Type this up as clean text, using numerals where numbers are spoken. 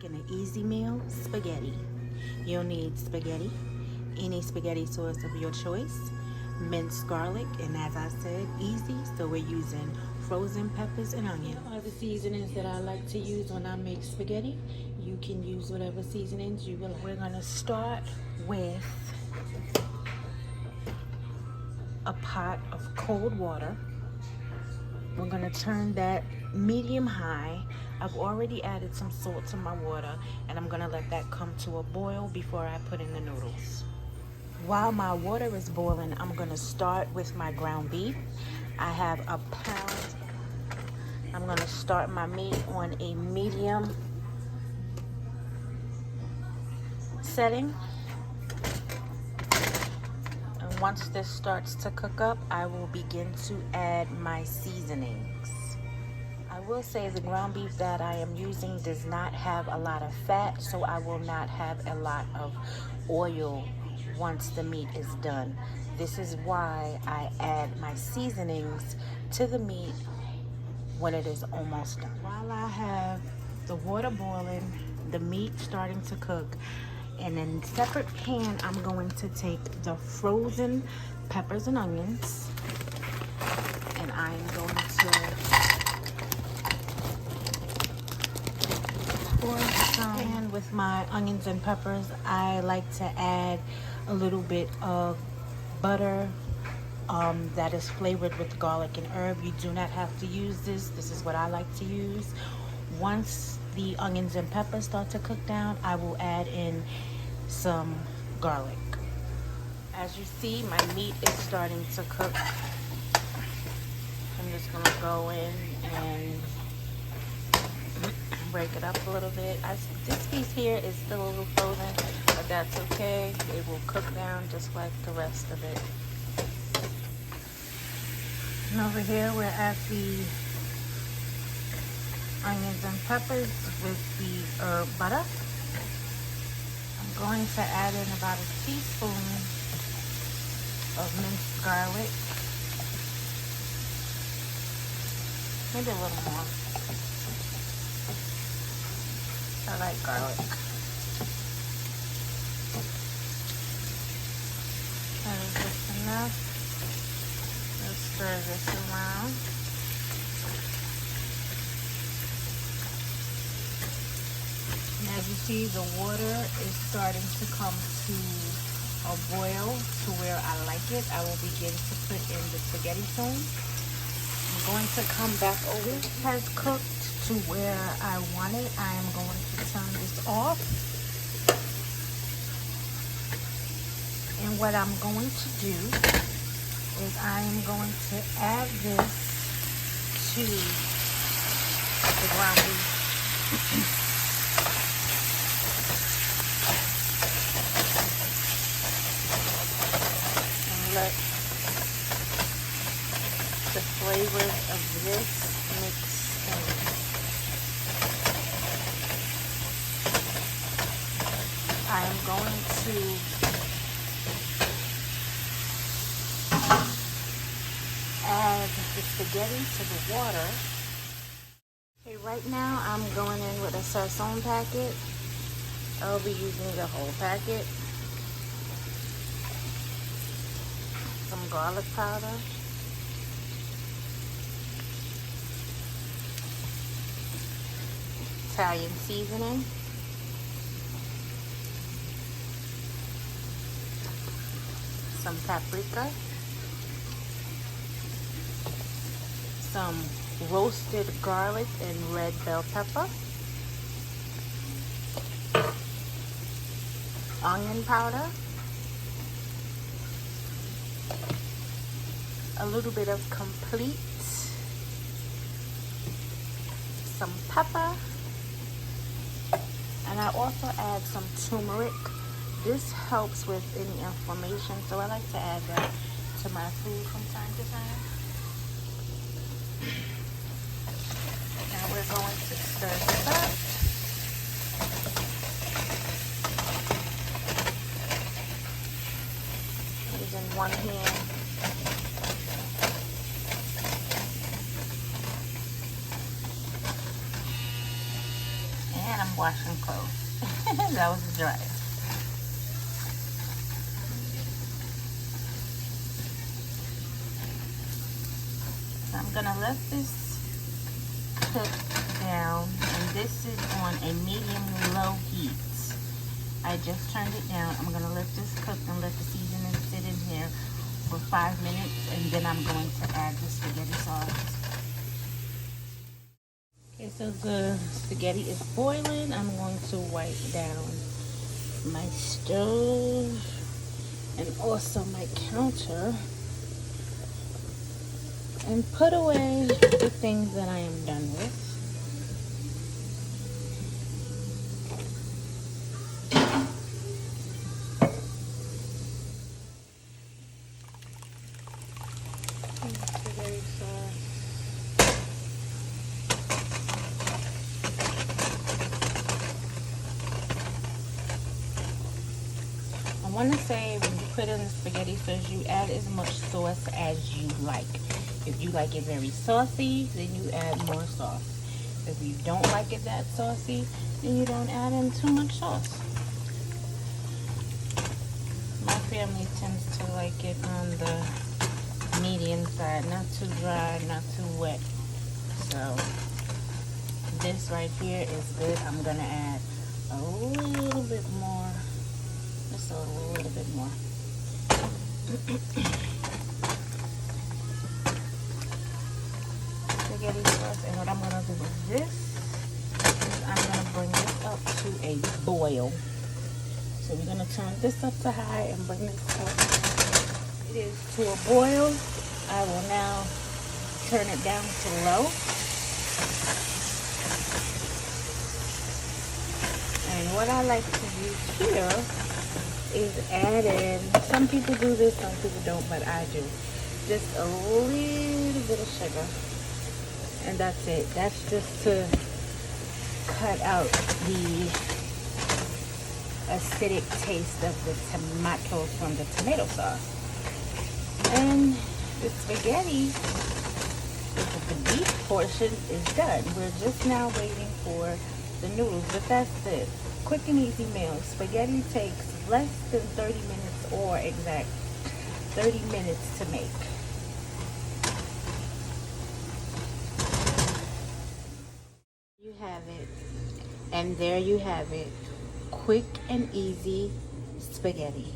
making an easy meal, spaghetti. You'll need spaghetti, any spaghetti sauce of your choice, minced garlic, and as I said, easy, so we're using frozen peppers and onion. Here are the seasonings that I like to use when I make spaghetti. You can use whatever seasonings you will. We're gonna start with a pot of cold water. We're gonna turn that medium high. I've already added some salt to my water, and I'm gonna let that come to a boil before I put in the noodles. While my water is boiling, I'm gonna start with my ground beef. I have a pound. I'm gonna start my meat on a medium setting. And once this starts to cook up, I will begin to add my seasonings. I will say the ground beef that I am using does not have a lot of fat, so I will not have a lot of oil once the meat is done. This is why I add my seasonings to the meat when it is almost done. While I have the water boiling, the meat starting to cook, and in a separate pan, I'm going to take the frozen peppers and onions, and I'm going to pour some. And with my onions and peppers, I like to add a little bit of butter that is flavored with garlic and herb. You do not have to use this. This is what I like to use. Once the onions and peppers start to cook down, I will add in some garlic. As you see, my meat is starting to cook. I'm just gonna go in and break it up a little bit. This piece here is still a little frozen, but that's okay. It will cook down just like the rest of it. And over here, we're at the onions and peppers with the herb butter. I'm going to add in about a teaspoon of minced garlic. Maybe a little more. I like garlic. That is just enough. Let's stir this around. And as you see, the water is starting to come to a boil to where I like it. I will begin to put in the spaghetti soon. I'm going to come back over. It has cooked to where I want it. I am going to turn this off. And what I'm going to do is I am going to add this to the ground beef. And let the flavors of this mix in. I am going to add the spaghetti to the water. Okay, right now I'm going in with a Sazon packet. I'll be using the whole packet. Some garlic powder. Italian seasoning. Some paprika. Some roasted garlic and red bell pepper, onion powder, a little bit of complete, some pepper, and I also add some turmeric. This helps with any inflammation, so I like to add that to my food from time to time. Now we're going to stir this up. Using one hand. And I'm washing clothes. That was the dryer. So I'm gonna let this cook down, and this is on a medium-low heat. I just turned it down. I'm gonna let this cook and let the seasoning sit in here for 5 minutes, and then I'm going to add the spaghetti sauce. Okay, so the spaghetti is boiling. I'm going to wipe down my stove and also my counter and put away the things that I am done with. Spaghetti sauce. I want to say when you put in the spaghetti sauce, you add as much sauce as you like. If you like it very saucy, then you add more sauce. If you don't like it that saucy, then you don't add in too much sauce. My family tends to like it on the medium side, not too dry, not too wet. So this right here is good. I'm gonna add a little bit more, just a little bit more. Spaghetti sauce, and what I'm gonna do with this is I'm gonna bring this up to a boil. So we're gonna turn this up to high and bring this up. It is to a boil. I will now turn it down to low. And what I like to do here is add in, some people do this, some people don't, but I do. Just a little bit of sugar. And that's it. That's just to cut out the acidic taste of the tomatoes from the tomato sauce. And the spaghetti, the beef portion is done. We're just now waiting for the noodles, but that's it. Quick and easy meal. Spaghetti takes less than 30 minutes, or exact 30 minutes to make. You have it. And there you have it. Quick and easy spaghetti.